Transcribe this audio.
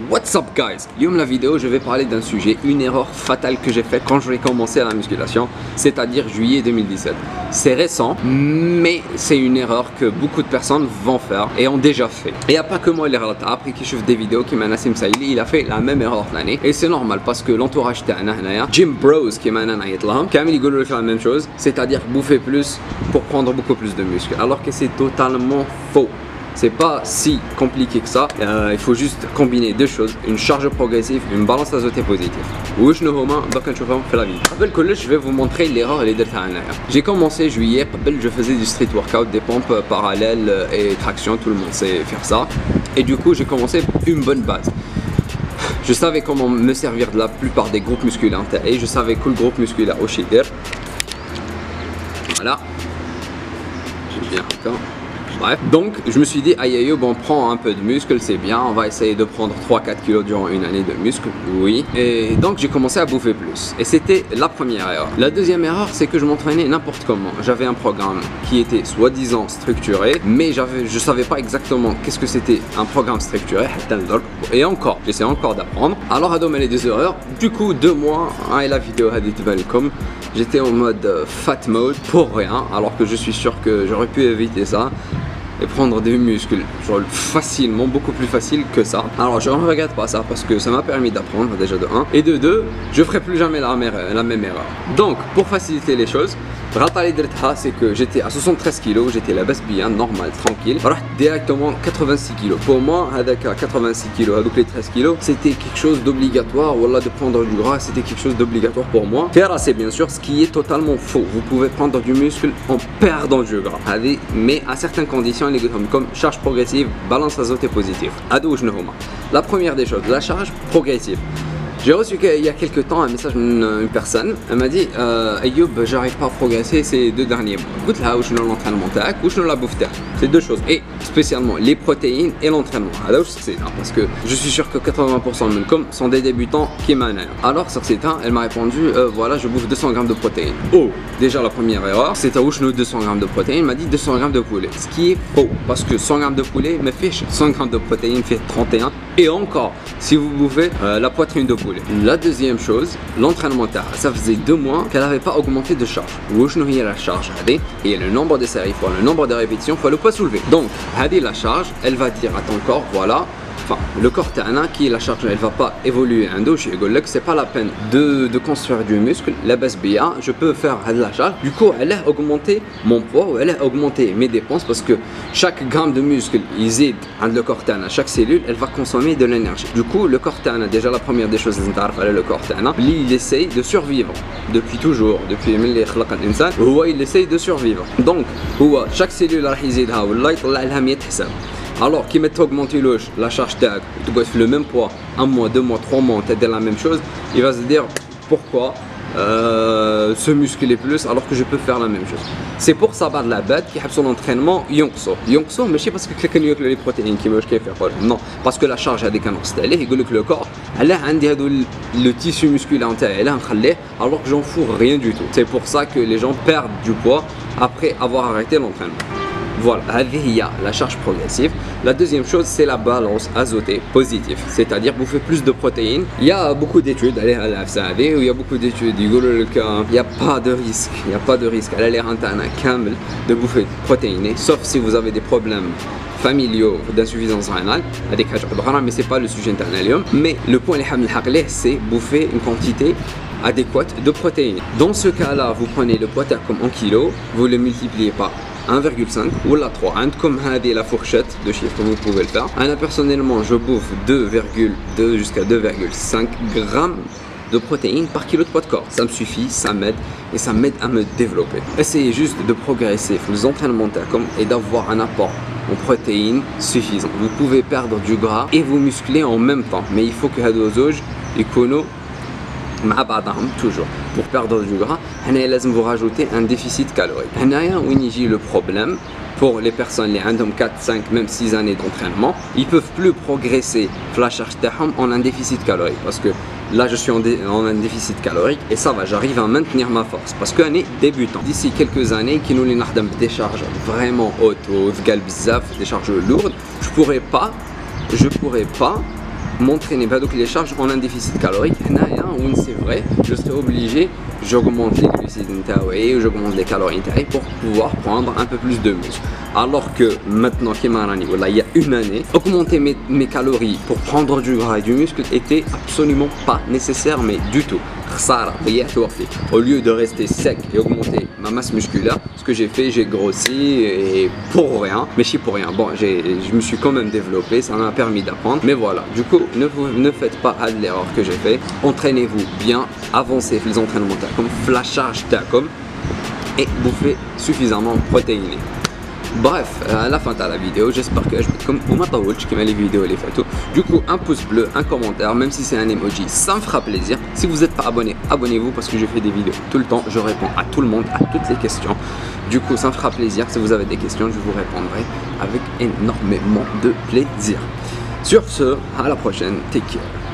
What's up guys? Dans la vidéo, je vais parler d'un sujet, une erreur fatale que j'ai faite quand j'ai commencé à la musculation, c'est-à-dire juillet 2017. C'est récent, mais c'est une erreur que beaucoup de personnes vont faire et ont déjà fait. Et il n'y a pas que moi l'erreur. Après qu'il chauffe des vidéos, qui m'a Nassim Saïli, il a fait la même erreur l'année. Et c'est normal parce que l'entourage تاعنا هنايا, Gym Bros qui m'a نعيط لهم, كامل يقولوا لك la même chose, c'est-à-dire bouffer plus pour prendre beaucoup plus de muscles. Alors que c'est totalement faux. C'est pas si compliqué que ça, il faut juste combiner deux choses, une charge progressive, une balance azotée positive. وش هما دوك نشوفهم في la vidéo. قبل كلش je vais vous montrer l'erreur اللي درتها انايا. J'ai commencé juillet, قبل je faisais du street workout, des pompes parallèles et traction, tout le monde sait faire ça. Et du coup, j'ai commencé une bonne base. Je savais comment me servir de la plupart des groupes musculaires et je savais que le groupe musculaire au shider. Voilà. J'ai bien encore. Bref, donc je me suis dit, aïe aïe, bon, on prend un peu de muscle, c'est bien, on va essayer de prendre 3-4 kilos durant une année de muscle, oui. Et donc j'ai commencé à bouffer plus. Et c'était la première erreur. La deuxième erreur, c'est que je m'entraînais n'importe comment. J'avais un programme qui était soi-disant structuré, mais je savais pas exactement qu'est-ce que c'était un programme structuré. Et encore, j'essaie encore d'apprendre. Alors à donner les deux erreurs, du coup 2 mois, et la vidéo a dit comme j'étais en mode fat mode pour rien, alors que je suis sûr que j'aurais pu éviter ça et prendre des muscles genre facilement, beaucoup plus facile que ça. Alors je ne regrette pas ça parce que ça m'a permis d'apprendre déjà de 1 et de 2, je ferai plus jamais la même erreur. Donc pour faciliter les choses, c'est que j'étais à 73 kg, j'étais la baisse bien, normal, tranquille. Alors directement 86 kg. Pour moi, avec 86 kg, avec les 13 kg, c'était quelque chose d'obligatoire. Voilà, de prendre du gras, c'était quelque chose d'obligatoire pour moi. Faire assez bien sûr, ce qui est totalement faux. Vous pouvez prendre du muscle en perdant du gras, mais à certaines conditions, comme charge progressive, balance azotée positive. La première des choses, la charge progressive. J'ai reçu il y a quelques temps un message d'une personne, elle m'a dit Ayoub, j'arrive pas à progresser ces 2 derniers mois. Écoute là, où je l'entraînement tac, où je la bouffe tac. C'est 2 choses. Et spécialement les protéines et l'entraînement. Alors c'est ça, parce que je suis sûr que 80% de comme sont des débutants qui m'animent. Alors sur c'est elle m'a répondu voilà, je bouffe 200 grammes de protéines. Oh, déjà la première erreur, c'est à où je 200 grammes de protéines, il m'a dit 200 grammes de poulet. Ce qui est faux, parce que 100 grammes de poulet me fait 100 grammes de protéines fait 31. Et encore, si vous bouffez la poitrine de poulet. La deuxième chose, l'entraînement tard. Ça faisait 2 mois qu'elle n'avait pas augmenté de charge. Où je n'ai la charge, et le nombre de séries fois le nombre de répétitions fois le poids soulevé. Donc, la charge, elle va dire à ton corps, voilà. Enfin, le corps t'ana qui est la charge, elle va pas évoluer. C'est pas la peine de construire du muscle. La base bien, je peux faire la charge. Du coup, elle a augmenté mon poids ou elle a augmenté mes dépenses parce que chaque gramme de muscle, il aide le corps t'ana. Chaque cellule, elle va consommer de l'énergie. Du coup, le corps t'ana, déjà la première des choses, le corps t'ana, il essaye de survivre depuis toujours, depuis il essaye de survivre. Donc, chaque cellule alors qui met augmenter la charge tag, tu dois faire le même poids, 1 mois, 2 mois, 3 mois, tu as la même chose, il va se dire pourquoi se muscler plus alors que je peux faire la même chose. C'est pour ça que la bête qui a son entraînement ينقصو mais c'est parce que quelqu'un ياكل les protéines qui veut faire non, parce que la charge a des canaux il dit que le corps elle a le tissu musculaire elle a alors que j'en fous rien du tout. C'est pour ça que les gens perdent du poids après avoir arrêté l'entraînement. Voilà, il y a la charge progressive. La deuxième chose, c'est la balance azotée positive, c'est-à-dire bouffer plus de protéines. Il y a beaucoup d'études, il y a beaucoup d'études, il n'y a pas de risque, il n'y a pas de risque. Elle a l'air de bouffer protéinées, sauf si vous avez des problèmes familiaux d'insuffisance rénale, mais c'est pas le sujet internalium. Mais le point c'est bouffer une quantité adéquate de protéines. Dans ce cas-là, vous prenez le poids comme en kilos, vous le multipliez par 1,5 ou la 3. Comme la fourchette de chiffres, vous pouvez le faire. Personnellement, je bouffe 2,2 jusqu'à 2,5 grammes de protéines par kilo de poids de corps. Ça me suffit, ça m'aide et ça m'aide à me développer. Essayez juste de progresser pour les entraînements et d'avoir un apport en protéines suffisant. Vous pouvez perdre du gras et vous muscler en même temps, mais il faut que هادوزوج يكونوا مع بعضهم toujours. Pour perdre du gras, il faut rajouter un déficit calorique. Où il le problème pour les personnes qui ont 4, 5, même 6 années d'entraînement, ils ne peuvent plus progresser la charge en un déficit calorique parce que là je suis en un déficit calorique et ça va, j'arrive à maintenir ma force parce qu'on est débutant. D'ici quelques années, qui nous les des charges vraiment hautes, des charges lourdes, je pourrais pas m'entraîner donc les charges en un déficit calorique. Oui, c'est vrai, je serai obligé, j'augmente les glucides et j'augmente les calories pour pouvoir prendre un peu plus de muscle. Alors que maintenant, il y a une année, augmenter mes calories pour prendre du gras et du muscle était absolument pas nécessaire, mais du tout. Au lieu de rester sec et augmenter ma masse musculaire, ce que j'ai fait, j'ai grossi et pour rien, mais si pour rien, bon, je me suis quand même développé, ça m'a permis d'apprendre, mais voilà, du coup, ne faites pas l'erreur que j'ai fait, entraînez-vous bien, avancez les entraînements comme la charge comme et bouffez suffisamment protéiné. Bref, à la fin de la vidéo, j'espère que je vais comme les vidéos les photos. Du coup, un pouce bleu, un commentaire, même si c'est un emoji, ça me fera plaisir. Si vous n'êtes pas abonné, abonnez-vous parce que je fais des vidéos tout le temps. Je réponds à tout le monde, à toutes les questions. Du coup, ça me fera plaisir. Si vous avez des questions, je vous répondrai avec énormément de plaisir. Sur ce, à la prochaine. Take care.